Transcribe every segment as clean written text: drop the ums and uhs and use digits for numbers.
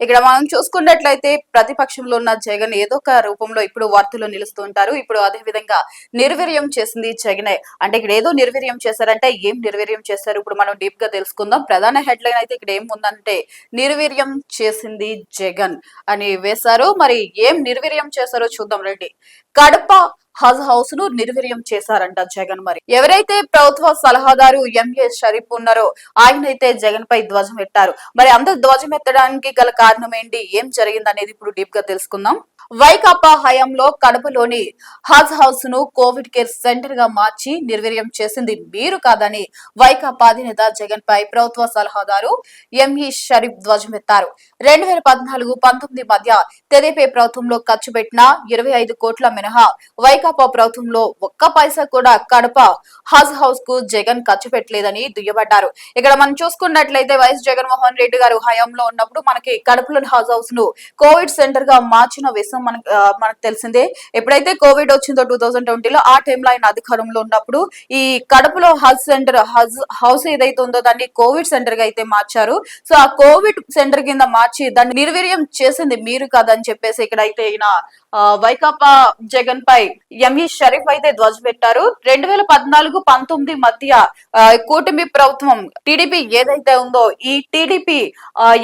ఇక్కడ మనం చూసుకున్నట్లయితే ప్రతిపక్షంలో ఉన్న జగన్ ఏదో ఒక రూపంలో ఇప్పుడు వార్తల్లో నిలుస్తూ ఉంటారు. ఇప్పుడు అదే విధంగా నిర్వీర్యం చేసింది జగనే. అంటే ఇక్కడ ఏదో నిర్వీర్యం చేశారంటే ఏం నిర్వీర్యం చేశారు ఇప్పుడు మనం డీప్ గా తెలుసుకుందాం. ప్రధాన హెడ్ లైన్ అయితే ఇక్కడ ఏం ఉందంటే నిర్వీర్యం చేసింది జగన్ అని వేశారు. మరి ఏం నిర్వీర్యం చేశారో చూద్దాం రండి. కడప హజ్ హౌస్ ను నిర్వీర్యం చేశారంట జగన్. మరి ఎవరైతే ప్రభుత్వ సలహాదారు ఎంఏ షరీఫ్ ఉన్నారో ఆయనైతే జగన్ పై ధ్వజం ఎత్తారు. మరి అంత ధ్వజం ఎత్తడానికి గల కారణం ఏంటి, ఏం జరిగింది అనేది ఇప్పుడు డీప్ గా తెలుసుకుందాం. వైకాపా హయాంలో కడపలోని హజ్ హౌస్ ను కోవిడ్ కేర్ సెంటర్ గా మార్చి నిర్వీర్యం చేసింది మీరు కాదని వైకాపా అధినేత జగన్ పై ప్రభుత్వ సలహాదారు ఎంఈ షరీఫ్ ధ్వజమెత్తారు. 2014-19 మధ్య తెదేపా ప్రభుత్వంలో ఖర్చు పెట్టిన 25 కోట్ల మినహా వైకాపా ప్రభుత్వంలో ఒక్క పైసా కూడా కడప హజ్ హౌస్ కు జగన్ ఖర్చు పెట్టలేదని దుయ్యబడ్డారు. ఇక్కడ మనం చూసుకున్నట్లయితే వైఎస్ జగన్మోహన్ రెడ్డి గారు హయాంలో ఉన్నప్పుడు మనకి కడపలోని హజ్ హౌస్ ను కోవిడ్ సెంటర్ గా మార్చిన విషయం మనకు తెలిసిందే. ఎప్పుడైతే కోవిడ్ వచ్చిందో 2020లో ఆ టైంలో ఆయన అధికారంలో ఉన్నప్పుడు ఈ కడపలో హజ్ సెంటర్ హౌస్ ఏదైతే ఉందో దాన్ని కోవిడ్ సెంటర్ గా అయితే మార్చారు. సో ఆ కోవిడ్ సెంటర్ కింద మార్చి దాన్ని నిర్వీర్యం చేసింది మీరు కాదని చెప్పేసి ఇక్కడ అయితే ఈయన వైకాపా జగన్ పై ఎంఈ షరీఫ్ అయితే ధ్వజమెత్తారు. 2014-19 మధ్య కూటమి ప్రభుత్వం టీడీపీ ఏదైతే ఉందో ఈ టీడీపీ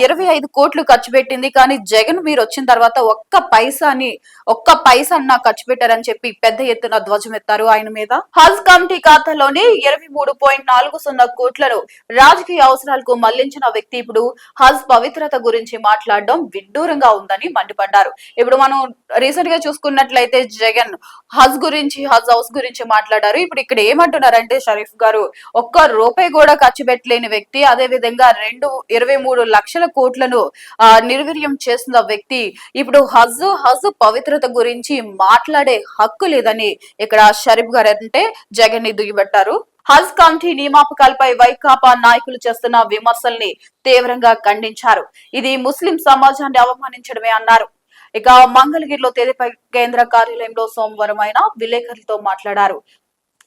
25 కోట్లు ఖర్చు పెట్టింది. కానీ జగన్ మీరు వచ్చిన తర్వాత ఒక్క పైసా ఖర్చు పెట్టారని చెప్పి పెద్ద ఎత్తున ధ్వజమెత్తారు ఆయన మీద. హజ్ కమిటీ ఖాతాలోని 23.40 కోట్లను రాజకీయ అవసరాలకు మళ్లించిన వ్యక్తి ఇప్పుడు హజ్ పవిత్రత గురించి మాట్లాడడం విడ్డూరంగా ఉందని మండిపడ్డారు. ఇప్పుడు మనం రీసెంట్ గా చూసుకున్నట్లయితే జగన్ హజ్ హౌస్ గురించి మాట్లాడారు. ఇప్పుడు ఇక్కడ ఏమంటున్నారంటే షరీఫ్ గారు ఒక్క రూపాయి కూడా ఖర్చు పెట్టలేని వ్యక్తి, అదే విధంగా 23 లక్షల కోట్లను నిర్వీర్యం చేసిన వ్యక్తి ఇప్పుడు హజ్ పవిత్రత గురించి మాట్లాడే హక్కు లేదని ఇక్కడ షరీఫ్ గారు అంటే జగన్ ని దుయ్యబట్టారు. హజ్ కమిటీ నియామకాలపై వైకాపా నాయకులు చేస్తున్న విమర్శల్ని తీవ్రంగా ఖండించారు. ఇది ముస్లిం సమాజాన్ని అవమానించడమే అన్నారు. ఇక మంగళగిరిలో తెదేపా కేంద్ర కార్యాలయంలో సోమవారం ఆయన విలేకరులతో మాట్లాడారు.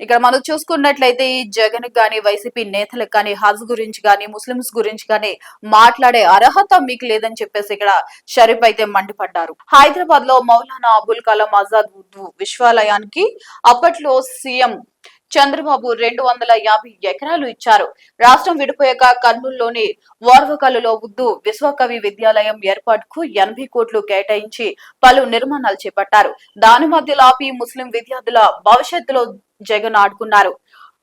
ఇక్కడ మనం చూసుకున్నట్లయితే ఈ జగన్ గాని వైసీపీ నేతలకు కానీ హజ్ గురించి కానీ ముస్లింస్ గురించి కానీ మాట్లాడే అర్హత మీకు లేదని చెప్పేసి ఇక్కడ షరీఫ్ అయితే మండిపడ్డారు. హైదరాబాద్ లో మౌలానా అబుల్ కలాం ఆజాద్ ఉర్దూ విశ్వవిద్యాలయానికి అప్పట్లో సీఎం చంద్రబాబు 250 ఎకరాలు ఇచ్చారు. రాష్ట్రం విడిపోయాక కర్నూలులోని వార్వకల్లులో ఉర్దూ విశ్వకవి విద్యాలయం ఏర్పాటుకు 80 కోట్లు కేటాయించి పలు నిర్మాణాలు చేపట్టారు. దాని మధ్యలో ఆపి ముస్లిం విద్యార్థుల భవిష్యత్తులో జగన్ ఆడుకున్నారు.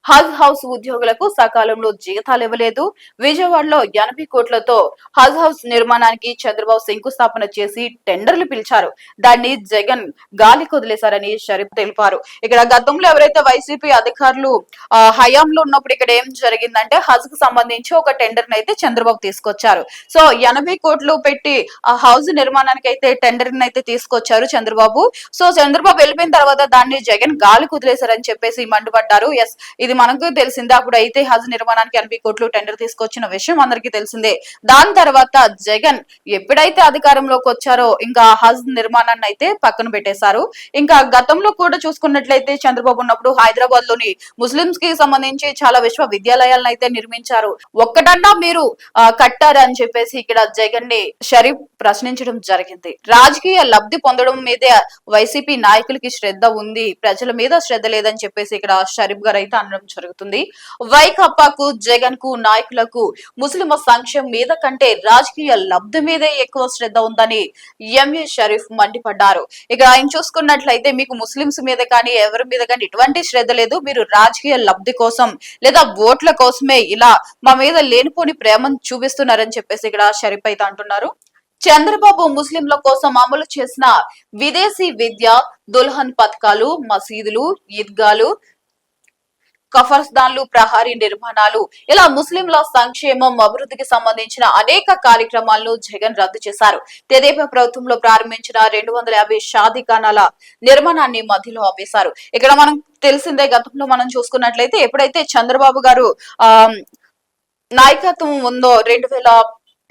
హజ్ హౌస్ ఉద్యోగులకు సకాలంలో జీతాలు ఇవ్వలేదు. విజయవాడలో 80 కోట్లతో హజ్ హౌస్ నిర్మాణానికి చంద్రబాబు శంకుస్థాపన చేసి టెండర్లు పిలిచారు. దాన్ని జగన్ గాలి కొదిలేశారని షరీఫ్ తెలిపారు. ఇక్కడ గతంలో ఎవరైతే వైసీపీ అధికారులు హయాంలో ఉన్నప్పుడు ఇక్కడ ఏం జరిగిందంటే హజ్ కు సంబంధించి ఒక టెండర్ అయితే చంద్రబాబు తీసుకొచ్చారు. సో 80 కోట్లు పెట్టి ఆ హౌస్ నిర్మాణానికి అయితే టెండర్ అయితే తీసుకొచ్చారు చంద్రబాబు. సో చంద్రబాబు వెళ్ళిపోయిన తర్వాత దాన్ని జగన్ గాలి కుదిలేశారని చెప్పేసి మండిపడ్డారు. ఎస్, ఇది మనకు తెలిసిందే. అప్పుడు అయితే హజ్ నిర్మాణానికి 80 కోట్లు టెండర్ తీసుకొచ్చిన విషయం అందరికీ తెలిసిందే. దాని తర్వాత జగన్ ఎప్పుడైతే అధికారంలోకి వచ్చారో ఇంకా హజ్ నిర్మాణాన్ని అయితే పక్కన పెట్టేశారు. ఇంకా గతంలో కూడా చూసుకున్నట్లయితే చంద్రబాబు ఉన్నప్పుడు హైదరాబాద్ లోని ముస్లింస్ కి సంబంధించి చాలా విశ్వవిద్యాలయాలను అయితే నిర్మించారు. ఒక్కటన్నా మీరు కట్టారు అని చెప్పేసి ఇక్కడ జగన్ ని షరీఫ్ ప్రశ్నించడం జరిగింది. రాజకీయ లబ్ధి పొందడం మీదే వైసీపీ నాయకులకి శ్రద్ధ ఉంది, ప్రజల మీద శ్రద్ధ లేదని చెప్పేసి ఇక్కడ షరీఫ్ గారు అయితే అనడం జరుగుతుంది. వైకాపాకు జగన్ కు నాయకులకు ముస్లింల సంక్షేమం మీద కంటే రాజకీయ లబ్ధి మీదే ఎక్కువ శ్రద్ధ ఉందని ఎంఏ షరీఫ్ మండిపడ్డారు. ఇక ఆయన చూసుకున్నట్లయితే మీకు ముస్లింస్ మీద కానీ ఎవరి మీద కానీ ఎటువంటి శ్రద్ధ లేదు, మీరు రాజకీయ లబ్ధి కోసం లేదా ఓట్ల కోసమే ఇలా మా మీద లేనిపోని ప్రేమను చూపిస్తున్నారని చెప్పేసి ఇక్కడ షరీఫ్ అయితే అంటున్నారు. చంద్రబాబు ముస్లింల కోసం అమలు చేసిన విదేశీ విద్య, దుల్హన్ పథకాలు, మసీదులు, ఈద్గాలు, కఫర్స్థాన్లు, ప్రహారీ నిర్మాణాలు, ఇలా ముస్లింల సంక్షేమం అభివృద్ధికి సంబంధించిన అనేక కార్యక్రమాలను జగన్ రద్దు చేశారు. తెదేపా ప్రభుత్వంలో ప్రారంభించిన 250 షాదీఖానాల నిర్మాణాన్ని మధ్యలో ఆపేశారు. ఇక్కడ మనం తెలిసిందే, గతంలో మనం చూసుకున్నట్లయితే ఎప్పుడైతే చంద్రబాబు గారు నాయకత్వం ఉందో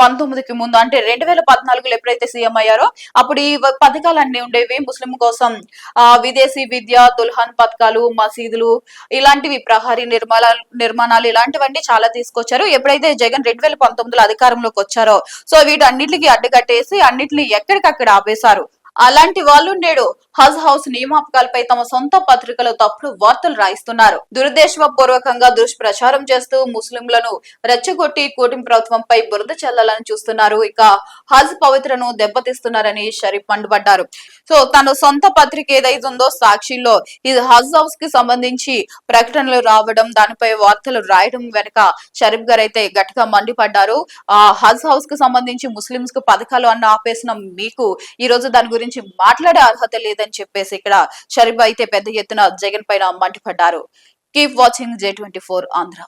2019కి ముందు అంటే 2014లో ఎప్పుడైతే సీఎం అయ్యారో అప్పుడు ఈ పథకాలన్నీ ఉండేవి ముస్లిం కోసం. విదేశీ విద్య, దుల్హన్ పథకాలు, మసీదులు ఇలాంటివి, ప్రహరీ నిర్మాణాలు ఇలాంటివన్నీ చాలా తీసుకొచ్చారు. ఎప్పుడైతే జగన్ 2019లో అధికారంలోకి వచ్చారో సో వీటన్నిటికి అడ్డుకట్టేసి అన్నిటిని ఎక్కడికక్కడ ఆపేశారు. అలాంటి వాళ్ళు నేడు హజ్ హౌస్ నియామకాలపై తమ సొంత పత్రికలో తప్పుడు వార్తలు రాయిస్తున్నారు. దురుద్దేశపూర్వకంగా దుష్ప్రచారం చేస్తూ ముస్లింలను రెచ్చగొట్టి కూటమి ప్రభుత్వంపై బురద చల్లాలని చూస్తున్నారు. ఇక హజ్ పవిత్రను దెబ్బతీస్తున్నారని షరీఫ్ మండిపడ్డారు. సో తన సొంత పత్రిక ఏదైతే ఉందో సాక్షిలో ఇది హజ్ హౌస్ కి సంబంధించి ప్రకటనలు రావడం, దానిపై వార్తలు రాయడం వెనుక షరీఫ్ గారు అయితే గట్టిగా మండిపడ్డారు. హజ్ హౌస్ కి సంబంధించి ముస్లింస్ కు పథకాలు అన్న ఆపేసిన మీకు ఈ రోజు దాని గురించి మాట్లాడే అర్హత లేదని చెప్పేసి ఇక్కడ షరీఫ్ అయితే పెద్ద ఎత్తున జగన్ పైన మండిపడ్డారు. Keep watching J24 Andhra.